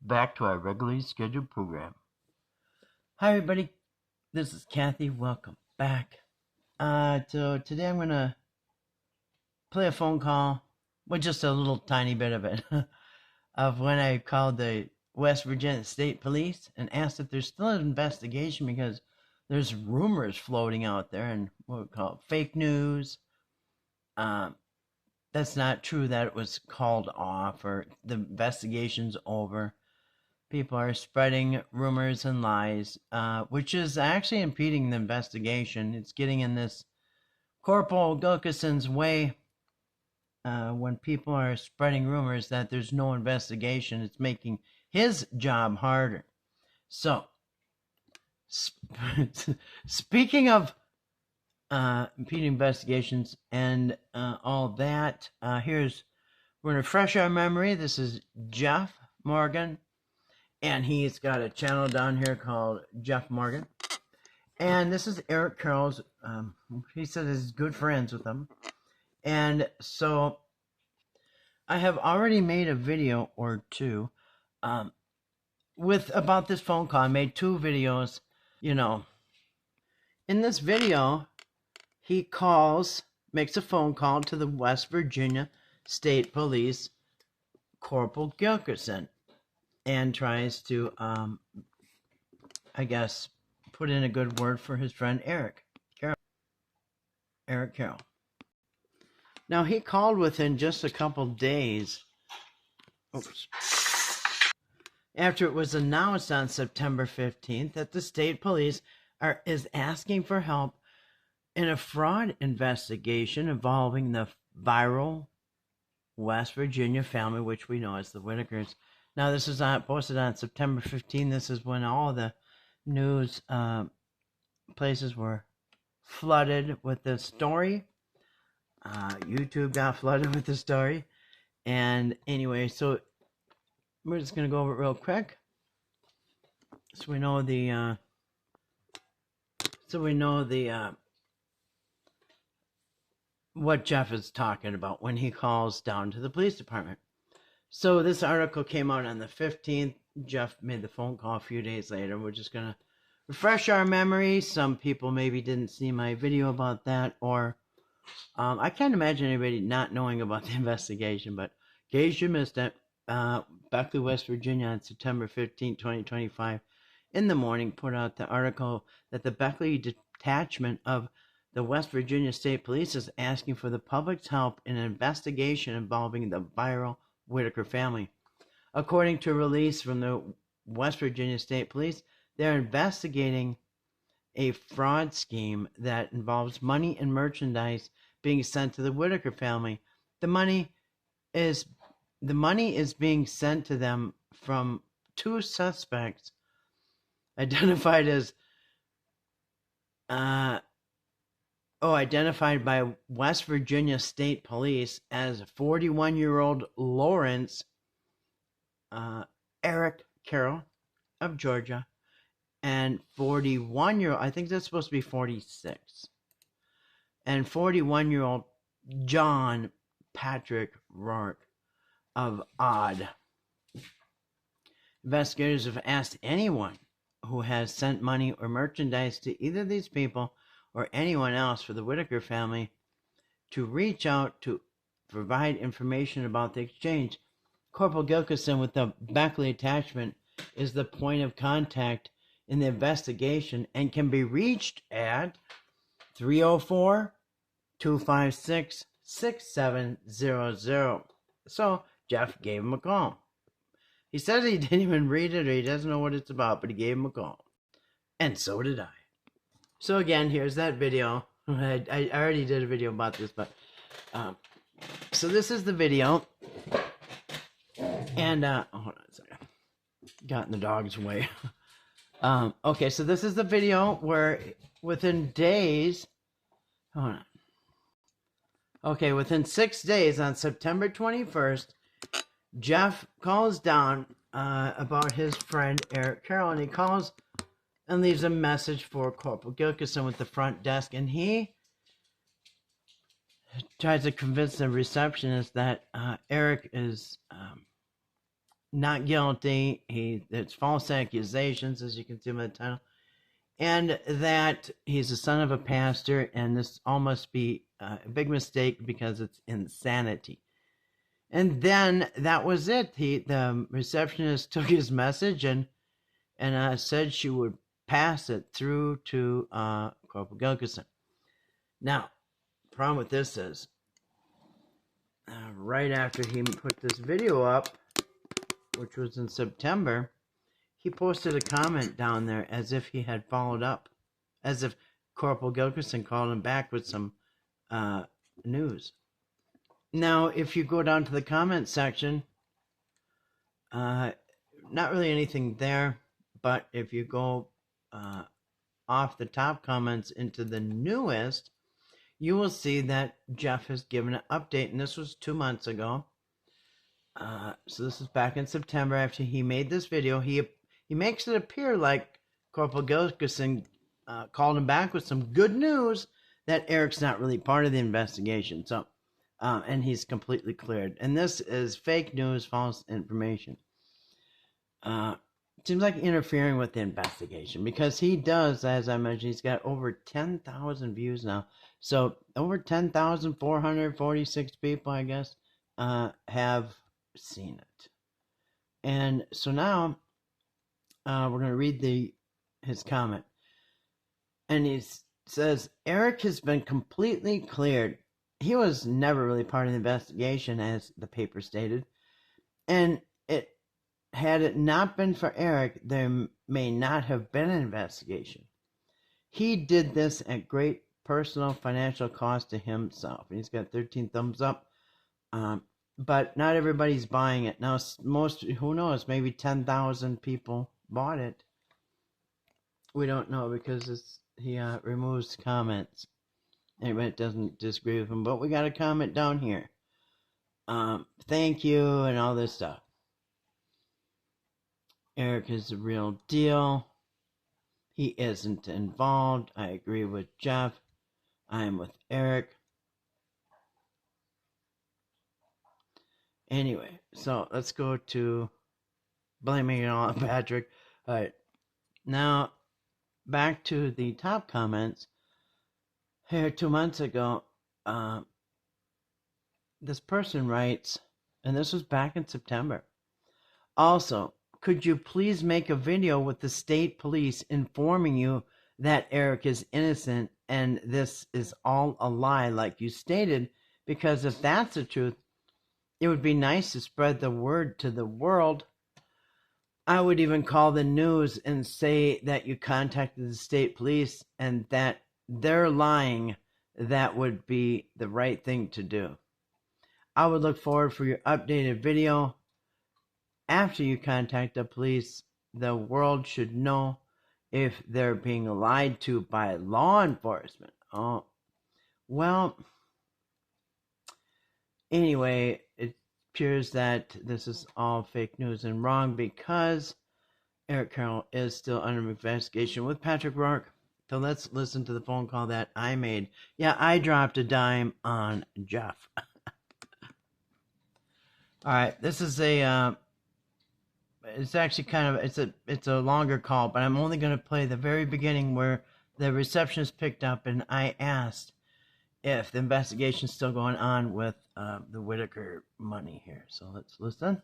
back to our regularly scheduled program. Hi everybody, this is Kathy. Welcome back. So today I'm gonna play a phone call with just a little tiny bit of it of when I called the West Virginia State Police and asked if there's still an investigation because there's rumors floating out there and what we call fake news. That's not true that it was called off or the investigation's over. People are spreading rumors and lies, which is actually impeding the investigation. It's getting in this Corporal Gilkison's way. When people are spreading rumors that there's no investigation, it's making his job harder. So, speaking of impeding investigations and all that, we're going to refresh our memory. This is Jeff Morgan. And he's got a channel down here called Jeff Morgan. And this is Eric Carroll's, he said he's good friends with him. And so I have already made a video or two about this phone call. I made 2 videos, In this video, he makes a phone call to the West Virginia State Police Corporal Gilkison. And tries to, put in a good word for his friend Eric Carroll. Now, he called within just a couple days after it was announced on September 15th that the state police is asking for help in a fraud investigation involving the viral West Virginia family, which we know as the Whittakers. Now, this is posted on September 15th. This is when all the news places were flooded with the story. YouTube got flooded with the story. And anyway, so we're just going to go over it real quick. So we know what Jeff is talking about when he calls down to the police department. So this article came out on the 15th. Jeff made the phone call a few days later. We're just going to refresh our memory. Some people maybe didn't see my video about that, or I can't imagine anybody not knowing about the investigation, but in case you missed it, Beckley, West Virginia on September 15, 2025, in the morning, put out the article that the Beckley detachment of the West Virginia State Police is asking for the public's help in an investigation involving the viral Whittaker family. According to a release from the West Virginia State Police, they're investigating a fraud scheme that involves money and merchandise being sent to the Whittaker family. The money is being sent to them from 2 suspects identified by West Virginia State Police as 41-year-old Lawrence Eric Carroll of Georgia and 41-year-old, I think that's supposed to be 46, and 41-year-old John Patrick Rourke of Odd. Investigators have asked anyone who has sent money or merchandise to either of these people or anyone else for the Whittaker family to reach out to provide information about the exchange. Corporal Gilkison with the Beckley attachment is the point of contact in the investigation and can be reached at 304-256-6700. So Jeff gave him a call. He said he didn't even read it or he doesn't know what it's about, but he gave him a call. And so did I. So again, here's that video. I already did a video about this, but so this is the video. And hold on a second. Got in the dog's way. Okay, so this is the video where within days, hold on. Okay, within 6 days on September 21st, Jeff calls down about his friend Eric Carroll, and he calls and leaves a message for Corporal Gilkison with the front desk, and he tries to convince the receptionist that Eric is not guilty. It's false accusations, as you can see by the title, and that he's the son of a pastor, and this all must be a big mistake because it's insanity. And then that was it. The receptionist took his message and said she would pass it through to Corporal Gilkison. Now, the problem with this is, right after he put this video up, which was in September, he posted a comment down there as if he had followed up, as if Corporal Gilkison called him back with some news. Now, if you go down to the comment section, not really anything there, but if you go off the top comments into the newest, you will see that Jeff has given an update, and this was 2 months ago. So this is back in September after he made this video. He makes it appear like Corporal Gilkison called him back with some good news that Eric's not really part of the investigation. So, and he's completely cleared. And this is fake news, false information. Seems like interfering with the investigation because he does, as I mentioned, he's got over 10,000 views now. So over 10,446 people, I guess, have seen it. And so now we're going to read his comment. And he says, Eric has been completely cleared. He was never really part of the investigation, as the paper stated. And had it not been for Eric, there may not have been an investigation. He did this at great personal financial cost to himself. And he's got 13 thumbs up. But not everybody's buying it. Now, who knows, maybe 10,000 people bought it. We don't know because he removes comments. Anybody doesn't disagree with him. But we got a comment down here. Thank you and all this stuff. Eric is the real deal. He isn't involved. I agree with Jeff. I am with Eric. Anyway, so let's go to blaming it all on Patrick. All right. Now, back to the top comments. Here, 2 months ago, this person writes, and this was back in September. Also, could you please make a video with the state police informing you that Eric is innocent and this is all a lie like you stated? Because if that's the truth, it would be nice to spread the word to the world. I would even call the news and say that you contacted the state police and that they're lying. That would be the right thing to do. I would look forward for your updated video. After you contact the police, the world should know if they're being lied to by law enforcement. Oh, well, anyway, it appears that this is all fake news and wrong because Eric Carroll is still under investigation with Patrick Rourke. So let's listen to the phone call that I made. Yeah, I dropped a dime on Jeff. All right, this is it's actually kind of, it's a longer call, but I'm only going to play the very beginning where the receptionist picked up and I asked if the investigation's still going on with the Whittaker money here. So let's listen.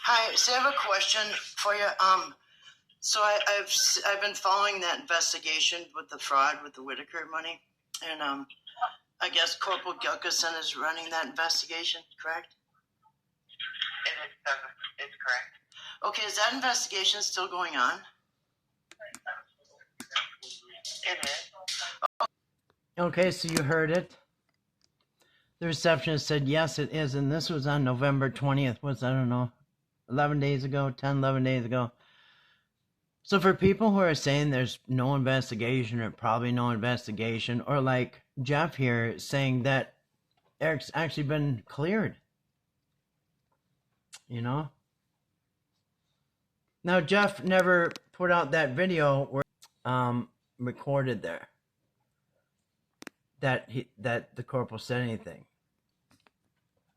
Hi, so I have a question for you. So I've been following that investigation with the fraud with the Whittaker money, and I guess Corporal Gilkison is running that investigation, correct? It's correct. Okay, is that investigation still going on? It is. Okay, so you heard it. The receptionist said, yes, it is, and this was on November 20th, I don't know, 11 days ago. So for people who are saying there's no investigation or probably no investigation, or like Jeff here saying that Eric's actually been cleared. You know? Now, Jeff never put out that video where recorded there that the corporal said anything.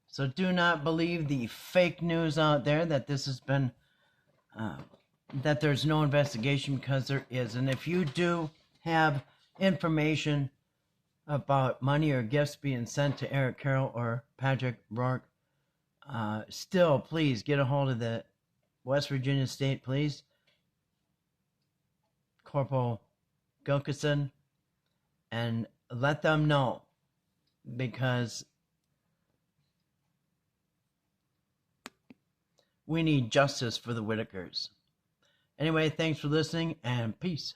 So do not believe the fake news out there that this has been that there's no investigation, because there is. And if you do have information about money or gifts being sent to Eric Carroll or Patrick Rourke, still please get a hold of the West Virginia State Police, Corporal Gilkison, and let them know, because we need justice for the Whittakers. Anyway, thanks for listening, and peace.